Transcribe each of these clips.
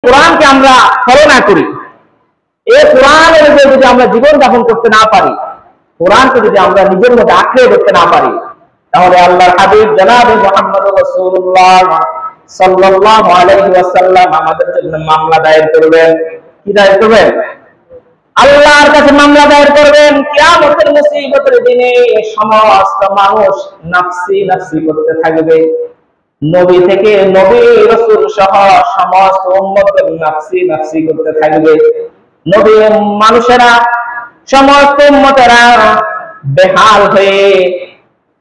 কোরআনকে আমরা ফলো না করি, এই কোরআনের উপরে যদি আমরা জীবন যাপন করতে না পারি, কোরআনকে যদি আমরা নিজের মধ্যে আঁকড়ে ধরতে না পারি, তাহলে আল্লাহর হাবিব জনাবে মুহাম্মদ রাসূলুল্লাহ সাল্লাল্লাহু আলাইহি ওয়াসাল্লাম আমাদের জন্য মামলা দায়ের করবেন। কি দায়ের করবেন? আল্লাহর কাছে মামলা দায়ের করবেন। কিয়ামতের মুসিবতের দিনে সমস্ত মানুষ নাফসি নাফসি করতে থাকবে। নবী থেকে নবী রাসূল সহ সমস্ত উম্মতের নাফসি নাফসি করতে থাকবে। নবী মানুষেরা সমস্ত উম্মতেরা বেহাল হয়ে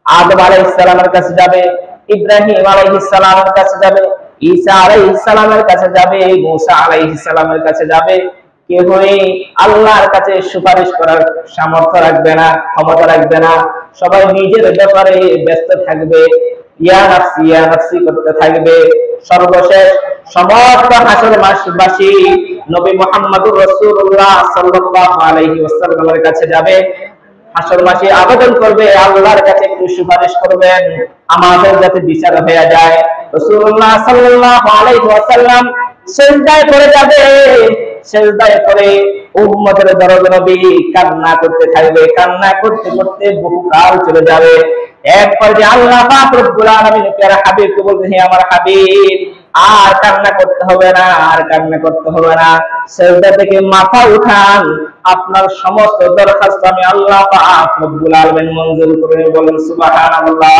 আদম আলাইহিস সালামের কাছে যাবে, ইব্রাহিম আলাইহিস সালামের কাছে যাবে, ঈসা আলাইহিস সালামের কাছে যাবে, মুসা আলাইহিস সালামের কাছে যাবে। কেউই আল্লাহর কাছে সুপারিশ করার সামর্থ্য রাখবে না, ক্ষমতা রাখবে না। সবাই নিজের ব্যাপারে ব্যস্ত থাকবে, ইয়া নাফসি করতে থাকবে। সর্বশেষ সমস্ত হাসর মাসবাসী নবী মুহাম্মদুর রাসূলুল্লাহ সাল্লাল্লাহু আলাইহি ওয়াসাল্লামের কাছে যাবে। হাসর মাসে আবেদন করবে, আল্লাহর কাছে একটু সুপারিশ করবেন আমাদের যাতে বিচার হয়ে যায়। রাসূলুল্লাহ সাল্লাল্লাহু আলাইহি ওয়াসাল্লাম সিজদায় পড়ে যাবে। সিজদায় পড়ে উম্মতের দরদ নবী কান্না করতে থাকবে। কান্না করতে করতে বহুকাল চলে যাবে। এক পর্যায়ে আল্লাহ পাক রব্বুল আলামিন প্যারা হাবিবকে বলবে, হে আমার হাবিব, আর কান্না করতে হবে না, আর কান্না করতে হবে না। সিজদা থেকে মাথা উঠান, আপনার সমস্ত দরখাস্ত আমি আল্লাহ পাক রব্বুল আলামিন মঞ্জুর করে বলেন সুবহানাল্লাহ।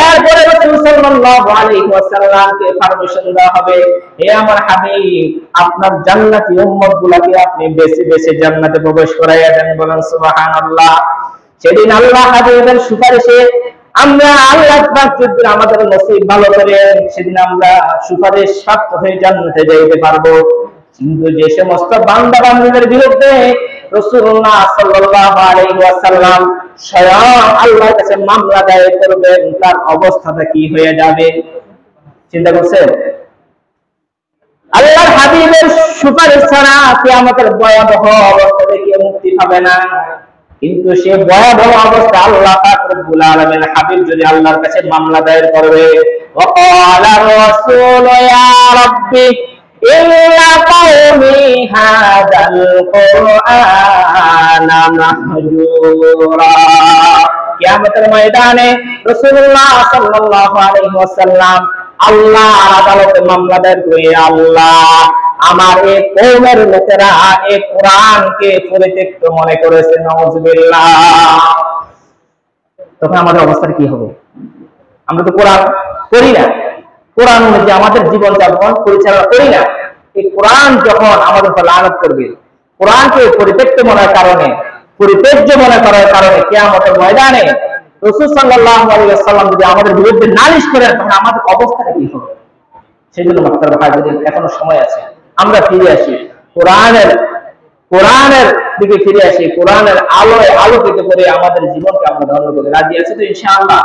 এরপরে রাসূল সাল্লাল্লাহু আলাইহি ওয়াসাল্লামকে পারমিশন দেওয়া হবে, হে আমার হাবিব, আপনার জান্নাতি উম্মতগুলোকে আপনি বেশি বেশি জান্নাতে প্রবেশ করাইয়া দেন, বলেন সুবহানাল্লাহ। সেদিন আল্লাহ হাবিবের সুপারিশে আমরা আল্লাহ পাক যদি আমাদের নসিব ভালো করেন, সেদিন আমরা সুপারিশ প্রাপ্ত হয়ে জান্নাতে যাইতে পারবো। কিন্তু যে সমস্ত বান্দা বান্দীদের বিরুদ্ধে রাসূলুল্লাহ সাল্লাল্লাহু আলাইহি ওয়াসাল্লাম স্বয়ং আল্লাহর কাছে মামলা দায়ের করবেন, তার অবস্থাটা কি হয়ে যাবে চিন্তা করছেন? আল্লাহর হাবিবের সুপারিশ ছাড়া কিয়ামতের ভয়াবহ অবস্থা থেকে মুক্তি পাবে না। কিন্তু সে ভয়াবহ অবস্থা আল্লাহ পাক রব্বুল আলামিন হাবিব যদি আল্লাহর কাছে মামলা দায়ের করবে, ওয়াকালা রাসূলু ইয়া রাব্বি ইল্লা কওমি হাযাল কুরআনা মাহজুরা। কিয়ামতের ময়দানে রাসূলুল্লাহ সাল্লাল্লাহু আলাইহি ওয়াসাল্লাম আল্লাহর আদালতে মামলা দায়ের করে, আল্লাহ, আমার এই কওমের লোকেরা এই কোরআনকে পরিত্যক্ত মনে করেছে, নাউযুবিল্লাহ। তখন আমাদের অবস্থা কি হবে? আমরা তো কোরআন পড়ি না, কোরআন অনুযায়ী আমাদের জীবন যাপন পরিচালনা করি না। এই কোরআন যখন আমাদের উপর লানত করবে, কোরআনকে পরিত্যক্ত মনের কারণে, পরিত্যাজ্য মনে করার কারণে কিয়ামতের ময়দানে রাসূল সাল্লাল্লাহু আলাইহি ওয়াসাল্লাম যদি আমাদের বিরুদ্ধে নালিশ করেন, তখন আমাদের অবস্থাটা কি হবে? সেজন্য মাত্র ভাই, যদি এখনো সময় আছে আমরা ফিরে আসি কোরআনের দিকে, ফিরে আসি কোরআনের আলোয় আলোকিত করে আমাদের জীবনকে আমরা ধন্য করি। রাজি আছি তো ইনশাআল্লাহ?